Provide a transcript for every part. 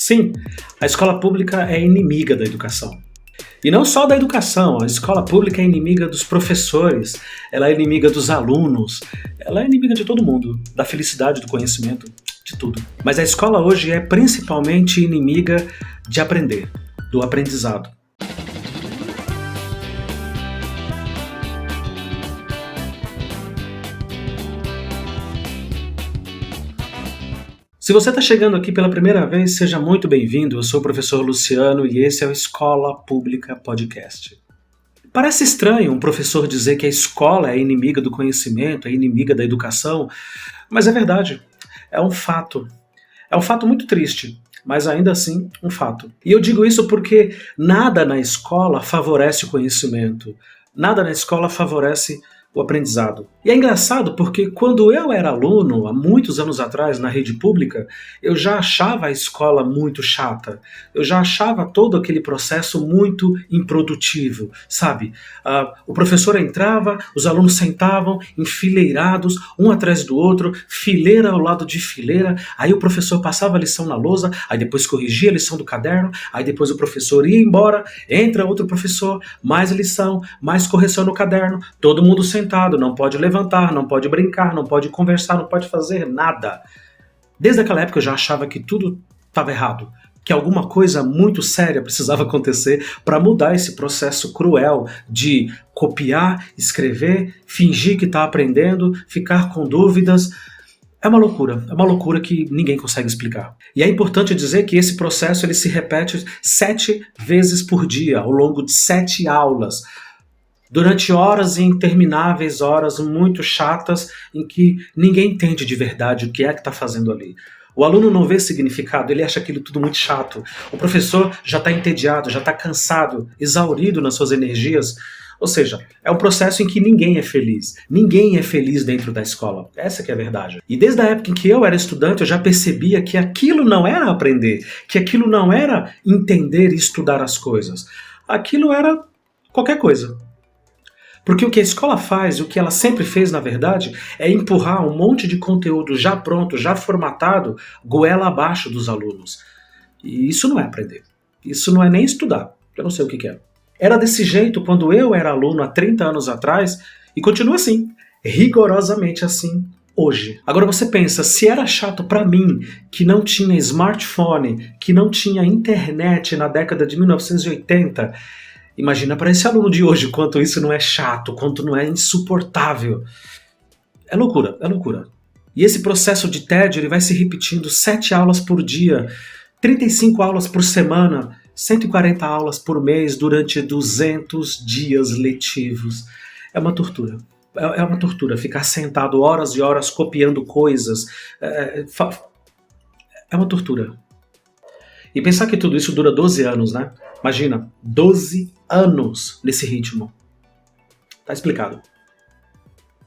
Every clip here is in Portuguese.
Sim, a escola pública é inimiga da educação. E não só da educação, a escola pública é inimiga dos professores, ela é inimiga dos alunos, ela é inimiga de todo mundo, da felicidade, do conhecimento, de tudo. Mas a escola hoje é principalmente inimiga de aprender, do aprendizado. Se você está chegando aqui pela primeira vez, seja muito bem-vindo. Eu sou o professor Luciano e esse é o Escola Pública Podcast. Parece estranho um professor dizer que a escola é inimiga do conhecimento, é inimiga da educação, mas é verdade. É um fato. É um fato muito triste, mas ainda assim um fato. E eu digo isso porque nada na escola favorece o conhecimento. Nada na escola favorece o aprendizado. E é engraçado porque quando eu era aluno, há muitos anos atrás, na rede pública, eu já achava a escola muito chata. Eu já achava todo aquele processo muito improdutivo, sabe? O professor entrava, os alunos sentavam enfileirados, um atrás do outro, fileira ao lado de fileira, aí o professor passava a lição na lousa, aí depois corrigia a lição do caderno, aí depois o professor ia embora, entra outro professor, mais lição, mais correção no caderno, todo mundo sentado, não pode levantar, não pode brincar, não pode conversar, não pode fazer nada. Desde aquela época eu já achava que tudo estava errado, que alguma coisa muito séria precisava acontecer para mudar esse processo cruel de copiar, escrever, fingir que está aprendendo, ficar com dúvidas. É uma loucura que ninguém consegue explicar. E é importante dizer que esse processo ele se repete 7 vezes por dia, ao longo de 7 aulas. Durante horas e intermináveis horas muito chatas em que ninguém entende de verdade o que é que está fazendo ali. O aluno não vê significado, ele acha aquilo tudo muito chato. O professor já está entediado, já está cansado, exaurido nas suas energias. Ou seja, é um processo em que ninguém é feliz. Ninguém é feliz dentro da escola. Essa que é a verdade. E desde a época em que eu era estudante, eu já percebia que aquilo não era aprender, que aquilo não era entender e estudar as coisas. Aquilo era qualquer coisa. Porque o que a escola faz, o que ela sempre fez, na verdade, é empurrar um monte de conteúdo já pronto, já formatado, goela abaixo dos alunos. E isso não é aprender. Isso não é nem estudar. Eu não sei o que é. Era desse jeito quando eu era aluno há 30 anos atrás e continua assim, rigorosamente assim hoje. Agora você pensa, se era chato pra mim, que não tinha smartphone, que não tinha internet na década de 1980... Imagina para esse aluno de hoje quanto isso não é chato, quanto não é insuportável. É loucura, é loucura. E esse processo de tédio ele vai se repetindo 7 aulas por dia, 35 aulas por semana, 140 aulas por mês durante 200 dias letivos. É uma tortura. É uma tortura ficar sentado horas e horas copiando coisas. É uma tortura. E pensar que tudo isso dura 12 anos, né? Imagina, 12 anos nesse ritmo. Tá explicado.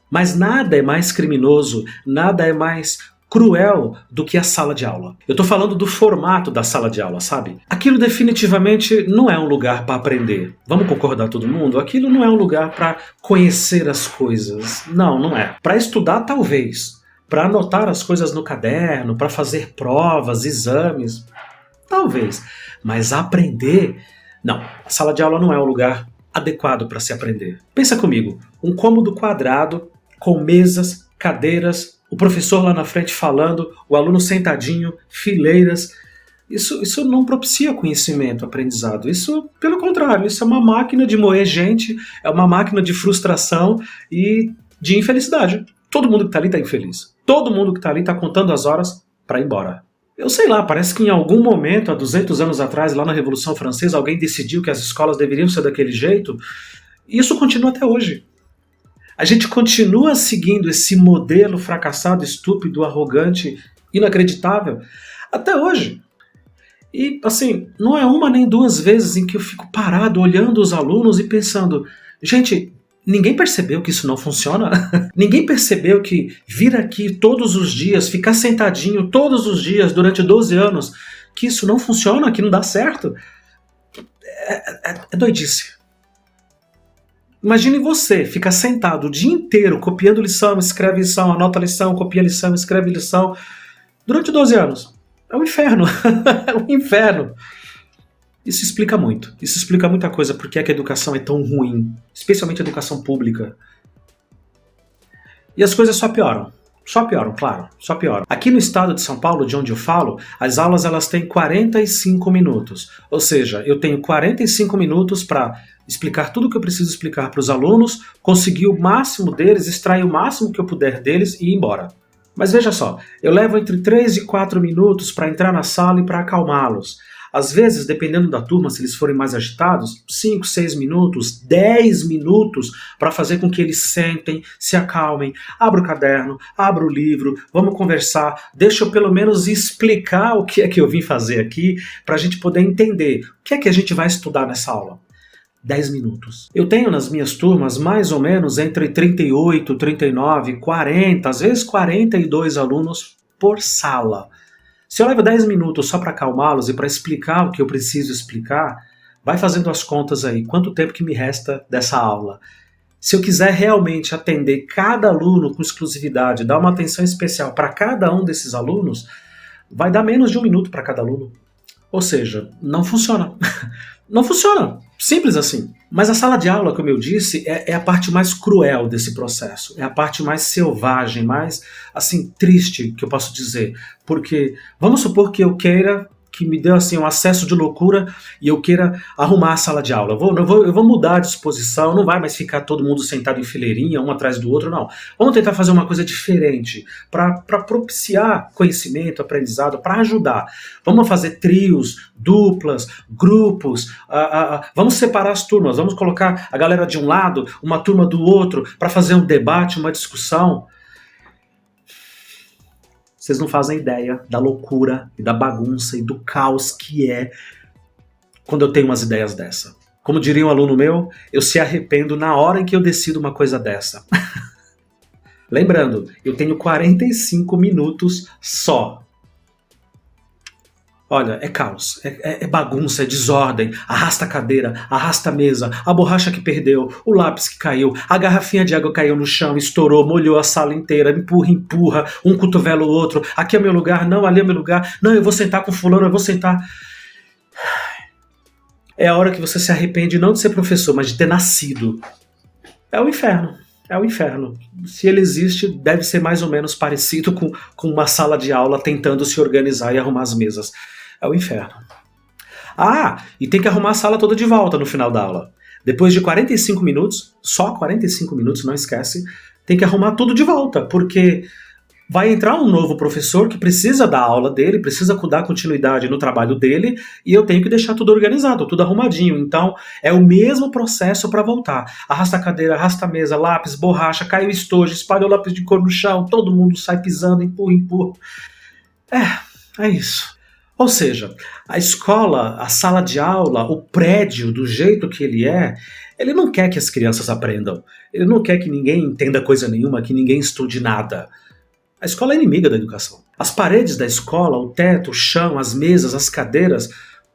Mas nada é mais criminoso, nada é mais cruel do que a sala de aula. Eu tô falando do formato da sala de aula, sabe? Aquilo definitivamente não é um lugar para aprender. Vamos concordar todo mundo? Aquilo não é um lugar para conhecer as coisas. Não, não é. Para estudar, talvez. Para anotar as coisas no caderno, para fazer provas, exames... Talvez, mas aprender... Não, a sala de aula não é o lugar adequado para se aprender. Pensa comigo, um cômodo quadrado, com mesas, cadeiras, o professor lá na frente falando, o aluno sentadinho, fileiras... Isso não propicia conhecimento, aprendizado. Isso, pelo contrário, isso é uma máquina de moer gente, é uma máquina de frustração e de infelicidade. Todo mundo que está ali está infeliz. Todo mundo que está ali está contando as horas para ir embora. Eu sei lá, parece que em algum momento, há 200 anos atrás, lá na Revolução Francesa, alguém decidiu que as escolas deveriam ser daquele jeito, e isso continua até hoje. A gente continua seguindo esse modelo fracassado, estúpido, arrogante, inacreditável, até hoje. E, assim, não é uma nem 2 vezes em que eu fico parado olhando os alunos e pensando, gente... Ninguém percebeu que isso não funciona? Ninguém percebeu que vir aqui todos os dias, ficar sentadinho todos os dias durante 12 anos, que isso não funciona, que não dá certo? É doidice. Imagine você ficar sentado o dia inteiro copiando lição, escreve lição, anota lição, copia lição, escreve lição, durante 12 anos. É um inferno. É um inferno. Isso explica muito. Isso explica muita coisa porque é que a educação é tão ruim, especialmente a educação pública. E as coisas só pioram. Só pioram, claro, só pioram. Aqui no estado de São Paulo, de onde eu falo, as aulas elas têm 45 minutos. Ou seja, eu tenho 45 minutos para explicar tudo o que eu preciso explicar para os alunos, conseguir o máximo deles, extrair o máximo que eu puder deles e ir embora. Mas veja só, eu levo entre 3 e 4 minutos para entrar na sala e para acalmá-los. Às vezes, dependendo da turma, se eles forem mais agitados, 5, 6 minutos, 10 minutos para fazer com que eles sentem, se acalmem, abra o caderno, abra o livro, vamos conversar, deixa eu pelo menos explicar o que é que eu vim fazer aqui para a gente poder entender o que é que a gente vai estudar nessa aula. 10 minutos. Eu tenho nas minhas turmas mais ou menos entre 38, 39, 40, às vezes 42 alunos por sala. Se eu levo 10 minutos só para acalmá-los e para explicar o que eu preciso explicar, vai fazendo as contas aí, quanto tempo que me resta dessa aula. Se eu quiser realmente atender cada aluno com exclusividade, dar uma atenção especial para cada um desses alunos, vai dar menos de 1 minuto para cada aluno. Ou seja, não funciona. Não funciona. Simples assim. Mas a sala de aula, como eu disse, é a parte mais cruel desse processo. É a parte mais selvagem, mais, assim, triste, que eu posso dizer. Porque, vamos supor que eu queira, que me deu assim um acesso de loucura e eu queira arrumar a sala de aula. Eu vou mudar a disposição, não vai mais ficar todo mundo sentado em fileirinha, um atrás do outro, não. Vamos tentar fazer uma coisa diferente para propiciar conhecimento, aprendizado, para ajudar. Vamos fazer trios, duplas, grupos, vamos separar as turmas, vamos colocar a galera de um lado, uma turma do outro, para fazer um debate, uma discussão. Vocês não fazem ideia da loucura e da bagunça e do caos que é quando eu tenho umas ideias dessa. Como diria um aluno meu, eu se arrependo na hora em que eu decido uma coisa dessa. Lembrando, eu tenho 45 minutos só. Olha, é caos, é bagunça, é desordem, arrasta a cadeira, arrasta a mesa, a borracha que perdeu, o lápis que caiu, a garrafinha de água caiu no chão, estourou, molhou a sala inteira, empurra, um cotovela o outro, aqui é meu lugar, não, ali é meu lugar, não, eu vou sentar com fulano, eu vou sentar... É a hora que você se arrepende não de ser professor, mas de ter nascido. É o inferno. É o inferno. Se ele existe, deve ser mais ou menos parecido com uma sala de aula tentando se organizar e arrumar as mesas. É o inferno. Ah, e tem que arrumar a sala toda de volta no final da aula. Depois de 45 minutos, só 45 minutos, não esquece, tem que arrumar tudo de volta, porque vai entrar um novo professor que precisa da aula dele, precisa dar continuidade no trabalho dele, e eu tenho que deixar tudo organizado, tudo arrumadinho. Então, é o mesmo processo para voltar. Arrasta a cadeira, arrasta a mesa, lápis, borracha, caiu estojo, espalha o lápis de cor no chão, todo mundo sai pisando, empurra. É isso. Ou seja, a escola, a sala de aula, o prédio, do jeito que ele não quer que as crianças aprendam. Ele não quer que ninguém entenda coisa nenhuma, que ninguém estude nada. A escola é inimiga da educação. As paredes da escola, o teto, o chão, as mesas, as cadeiras,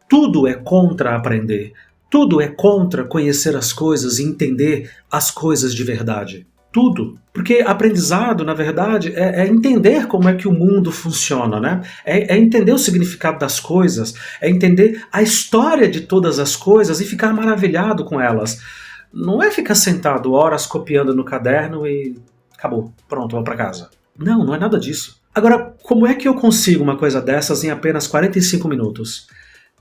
tudo é contra aprender. Tudo é contra conhecer as coisas e entender as coisas de verdade. Tudo. Porque aprendizado, na verdade, é entender como é que o mundo funciona, né? É entender o significado das coisas, é entender a história de todas as coisas e ficar maravilhado com elas. Não é ficar sentado horas copiando no caderno e acabou, pronto, vamos para casa. Não, não é nada disso. Agora, como é que eu consigo uma coisa dessas em apenas 45 minutos?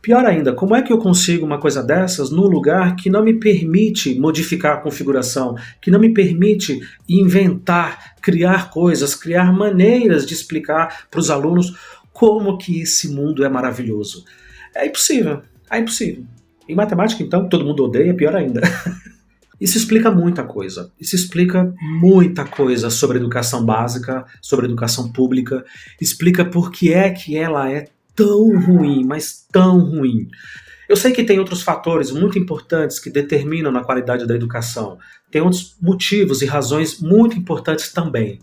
Pior ainda, como é que eu consigo uma coisa dessas num lugar que não me permite modificar a configuração, que não me permite inventar, criar coisas, criar maneiras de explicar para os alunos como que esse mundo é maravilhoso? É impossível, é impossível. Em matemática, então, que todo mundo odeia, pior ainda. Isso explica muita coisa. Isso explica muita coisa sobre educação básica, sobre educação pública. Explica por que é que ela é tão ruim, mas tão ruim. Eu sei que tem outros fatores muito importantes que determinam a qualidade da educação. Tem outros motivos e razões muito importantes também.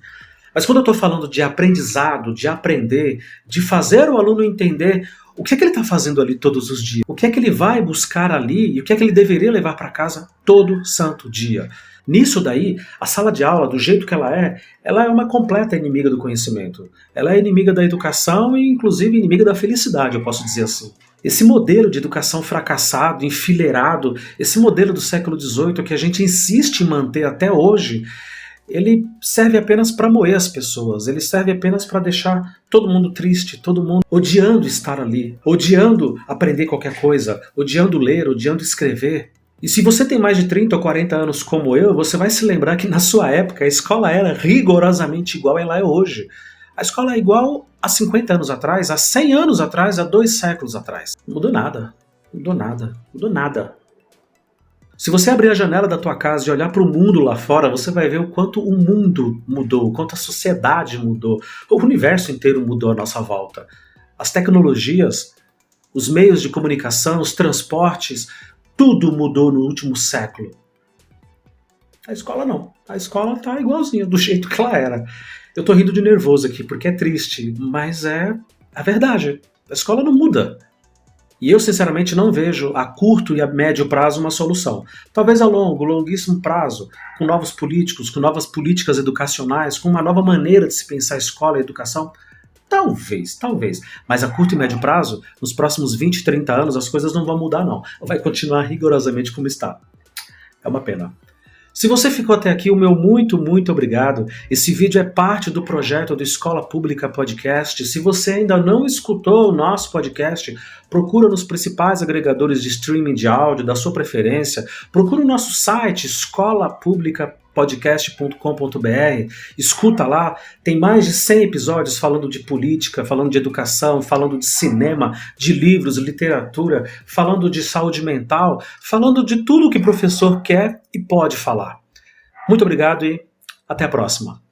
Mas quando eu estou falando de aprendizado, de aprender, de fazer o aluno entender o que é que ele está fazendo ali todos os dias, o que é que ele vai buscar ali e o que é que ele deveria levar para casa todo santo dia. Nisso daí, a sala de aula, do jeito que ela é uma completa inimiga do conhecimento. Ela é inimiga da educação e, inclusive, inimiga da felicidade, eu posso dizer assim. Esse modelo de educação fracassado, enfileirado, esse modelo do século XVIII que a gente insiste em manter até hoje, ele serve apenas para moer as pessoas, ele serve apenas para deixar todo mundo triste, todo mundo odiando estar ali, odiando aprender qualquer coisa, odiando ler, odiando escrever. E se você tem mais de 30 ou 40 anos como eu, você vai se lembrar que na sua época a escola era rigorosamente igual a ela é hoje. A escola é igual há 50 anos atrás, há 100 anos atrás, há 2 séculos atrás. Não mudou nada, mudou nada, mudou nada. Se você abrir a janela da tua casa e olhar para o mundo lá fora, você vai ver o quanto o mundo mudou, o quanto a sociedade mudou, o universo inteiro mudou à nossa volta. As tecnologias, os meios de comunicação, os transportes, tudo mudou no último século. A escola não. A escola tá igualzinha, do jeito que ela era. Eu tô rindo de nervoso aqui, porque é triste, mas é a verdade. A escola não muda. E eu, sinceramente, não vejo a curto e a médio prazo uma solução. Talvez a longo, longuíssimo prazo, com novos políticos, com novas políticas educacionais, com uma nova maneira de se pensar escola e educação. Talvez, talvez. Mas a curto e médio prazo, nos próximos 20, 30 anos, as coisas não vão mudar, não. Vai continuar rigorosamente como está. É uma pena. Se você ficou até aqui, o meu muito, muito obrigado. Esse vídeo é parte do projeto do Escola Pública Podcast. Se você ainda não escutou o nosso podcast, procura nos principais agregadores de streaming de áudio da sua preferência. Procura o nosso site, escolapublicapodcast.com.br. Escuta lá, tem mais de 100 episódios falando de política, falando de educação, falando de cinema, de livros, literatura, falando de saúde mental, falando de tudo que o professor quer e pode falar. Muito obrigado e até a próxima.